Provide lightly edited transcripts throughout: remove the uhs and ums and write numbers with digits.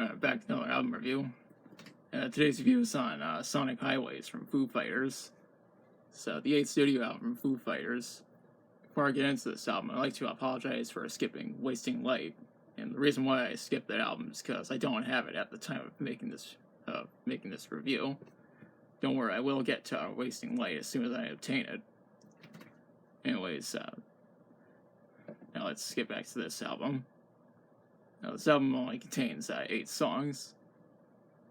Back to another album review. Today's review is on Sonic Highways from Foo Fighters. So, the 8th studio album from Foo Fighters. Before I get into this album, I'd like to apologize for skipping Wasting Light. And the reason why I skipped that album is because I don't have it at the time of making this review. Don't worry, I will get to Wasting Light as soon as I obtain it. Anyways, now let's get back to this album. Now, this album only contains 8 songs.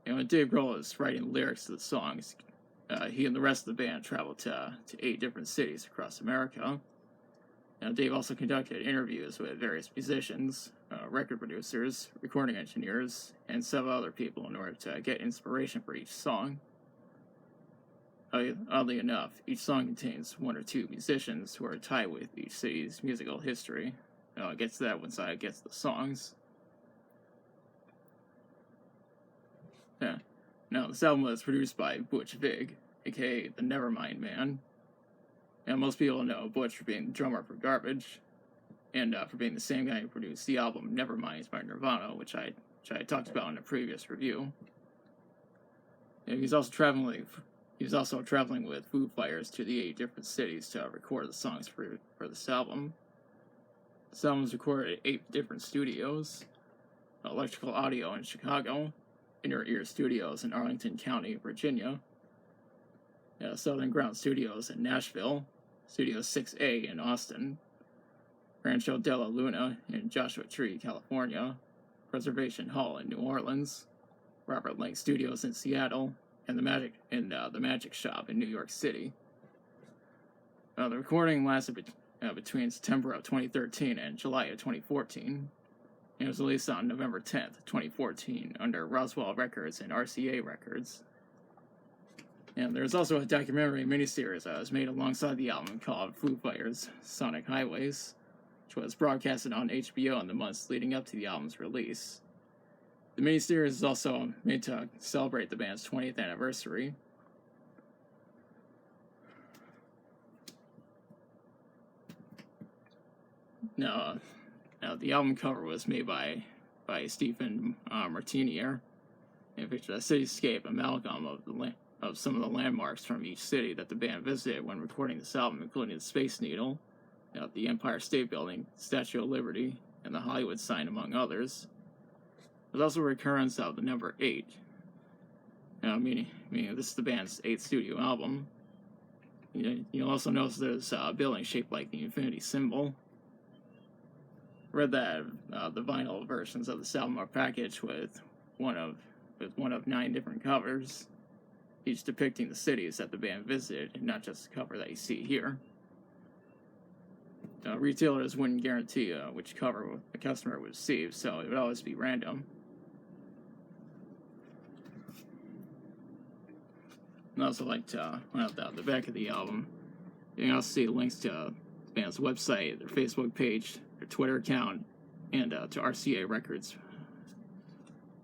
And when Dave Grohl is writing lyrics to the songs, he and the rest of the band traveled to 8 different cities across America. Now, Dave also conducted interviews with various musicians, record producers, recording engineers, and several other people in order to get inspiration for each song. Oddly enough, each song contains 1 or 2 musicians who are tied with each city's musical history. I'll get to that once I get to the songs. Now, this album was produced by Butch Vig, aka the Nevermind Man. And most people know Butch for being the drummer for Garbage, and for being the same guy who produced the album Nevermind by Nirvana, which I talked about in a previous review. And he's also traveling with Foo Fighters to the 8 different cities to record the songs for this album. This album was recorded at 8 different studios: Electrical Audio in Chicago, Inner Ear Studios in Arlington County, Virginia, Southern Ground Studios in Nashville, Studio 6A in Austin, Rancho de la Luna in Joshua Tree, California, Preservation Hall in New Orleans, Robert Lang Studios in Seattle, and the Magic Shop in New York City. The recording lasted between September of 2013 and July of 2014. It was released on November 10th, 2014, under Roswell Records and RCA Records. And there's also a documentary miniseries that was made alongside the album called Foo Fighters Sonic Highways, which was broadcasted on HBO in the months leading up to the album's release. The miniseries is also made to celebrate the band's 20th anniversary. Now, the album cover was made by Stephen Martinier, and featured a cityscape amalgam of some of the landmarks from each city that the band visited when recording this album, including the Space Needle, the Empire State Building, Statue of Liberty, and the Hollywood sign, among others. There's also a recurrence of the number 8, meaning this is the band's 8th studio album. You'll also notice there's a building shaped like the infinity symbol. I read that the vinyl versions of this album are packaged with one of 9 different covers, each depicting the cities that the band visited, and not just the cover that you see here. Retailers wouldn't guarantee which cover the customer would receive, so it would always be random. I'd also like to point out the back of the album. You can also see links to the band's website, their Facebook page, their Twitter account, and to RCA Records,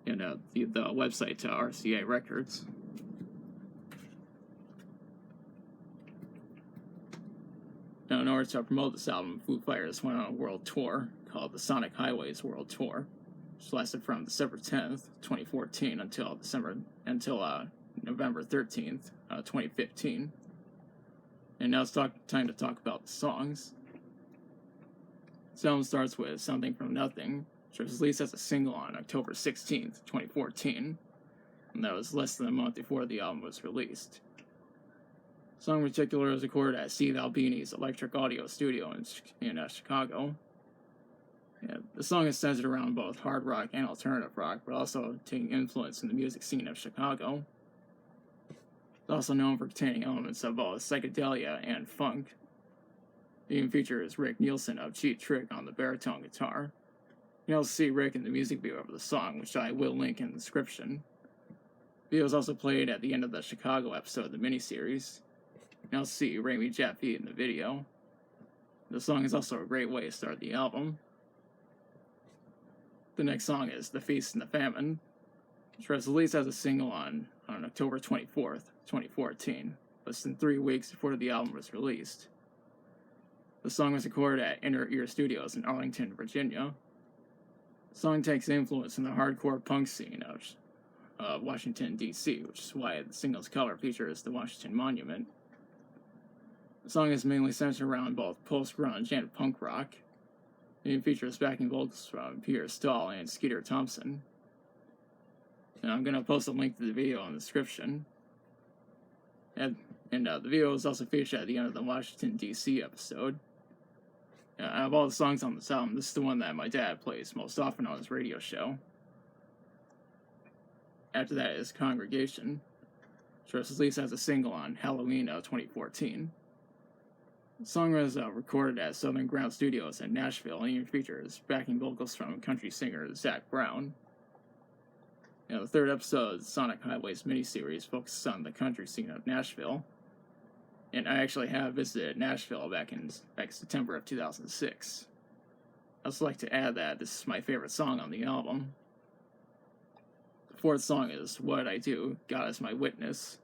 and the website to RCA Records. Now, in order to promote this album, Foo Fighters went on a world tour called the Sonic Highways World Tour, which lasted from December 10th, 2014 until November 13th, 2015. And now it's time to talk about the songs. This album starts with Something From Nothing, which was released as a single on October 16th, 2014, and that was less than a month before the album was released. The song in particular was recorded at Steve Albini's Electric Audio Studio in Chicago. The song is centered around both hard rock and alternative rock, but also taking influence in the music scene of Chicago. It's also known for containing elements of both psychedelia and funk. It even features Rick Nielsen of Cheap Trick on the baritone guitar. You can also see Rick in the music video of the song, which I will link in the description. The video is also played at the end of the Chicago episode of the miniseries. You can also see Rami Jaffe in the video. The song is also a great way to start the album. The next song is The Feast and the Famine, which was released as a single on October 24th, 2014, less than 3 weeks before the album was released. The song was recorded at Inner Ear Studios in Arlington, Virginia. The song takes influence from the hardcore punk scene of Washington, D.C., which is why the single's cover features the Washington Monument. The song is mainly centered around both post-grunge and punk rock. It features backing vocals from Peter Stahl and Skeeter Thompson. And I'm going to post a link to the video in the description. And the video is also featured at the end of the Washington, D.C. episode. Out of all the songs on this album, this is the one that my dad plays most often on his radio show. After that is Congregation, which was released as a single on Halloween of 2014. The song was recorded at Southern Ground Studios in Nashville and even features backing vocals from country singer Zach Brown. The third episode of the Sonic Highways miniseries focuses on the country scene of Nashville. And I actually have visited Nashville back in September of 2006. I'd also like to add that this is my favorite song on the album. The fourth song is What I Do, God Is My Witness,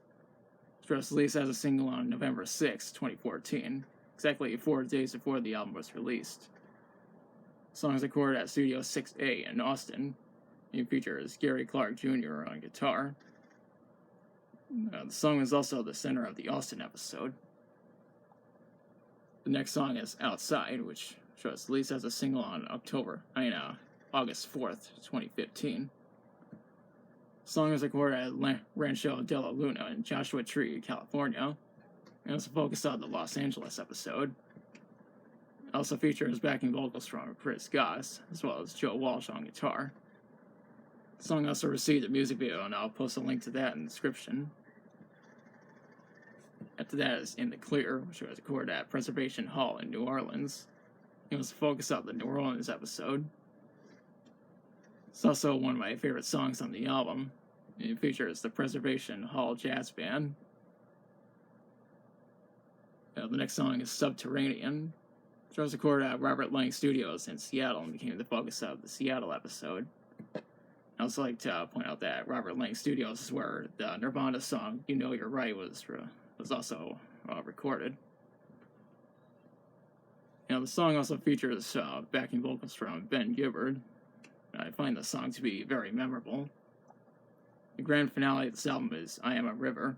which was released as a single on November 6, 2014, exactly 4 days before the album was released. The song is recorded at Studio 6A in Austin. It features Gary Clark Jr. on guitar. The song is also the center of the Austin episode. The next song is Outside, which was released as a single on August 4th, 2015. The song is recorded at Rancho de la Luna in Joshua Tree, California, and it's focused on the Los Angeles episode. It also features backing vocals from Chris Goss, as well as Joe Walsh on guitar. The song also received a music video, and I'll post a link to that in the description. After that is In the Clear, which was recorded at Preservation Hall in New Orleans. It was the focus of the New Orleans episode. It's also one of my favorite songs on the album. It features the Preservation Hall Jazz Band. The next song is Subterranean, which was recorded at Robert Lang Studios in Seattle and became the focus of the Seattle episode. I also like to point out that Robert Lang Studios is where the Nirvana song You Know You're Right was also recorded. The song also features backing vocals from Ben Gibbard. I find the song to be very memorable. The grand finale of this album is I Am a River,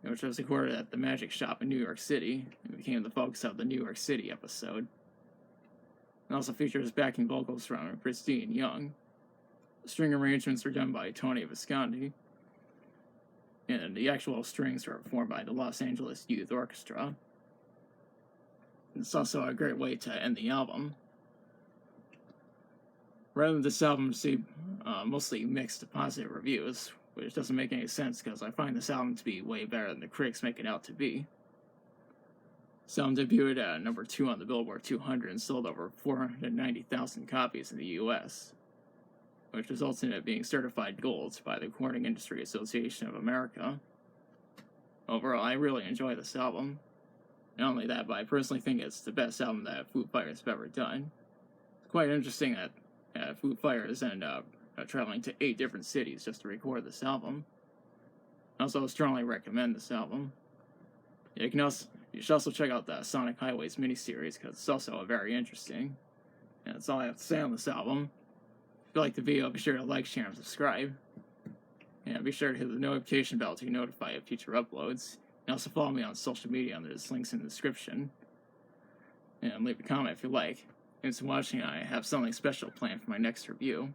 which was recorded at the Magic Shop in New York City and became the focus of the New York City episode. It also features backing vocals from Christine Young. The string arrangements were done by Tony Visconti, and the actual strings were performed by the Los Angeles Youth Orchestra. It's also a great way to end the album. Rather than this album received mostly mixed to positive reviews, which doesn't make any sense because I find this album to be way better than the critics make it out to be. This album debuted at number 2 on the Billboard 200 and sold over 490,000 copies in the US, which results in it being certified gold by the Recording Industry Association of America. Overall, I really enjoy this album. Not only that, but I personally think it's the best album that Foo Fighters have ever done. It's quite interesting that Foo Fighters ended up traveling to 8 different cities just to record this album. I also strongly recommend this album. You should also check out the Sonic Highways miniseries because it's also very interesting. And that's all I have to say on this album. If you like the video, be sure to like, share, and subscribe. And be sure to hit the notification bell to be notified of future uploads. And also follow me on social media, and there's links in the description. And leave a comment if you like. Thanks for watching. I have something special planned for my next review.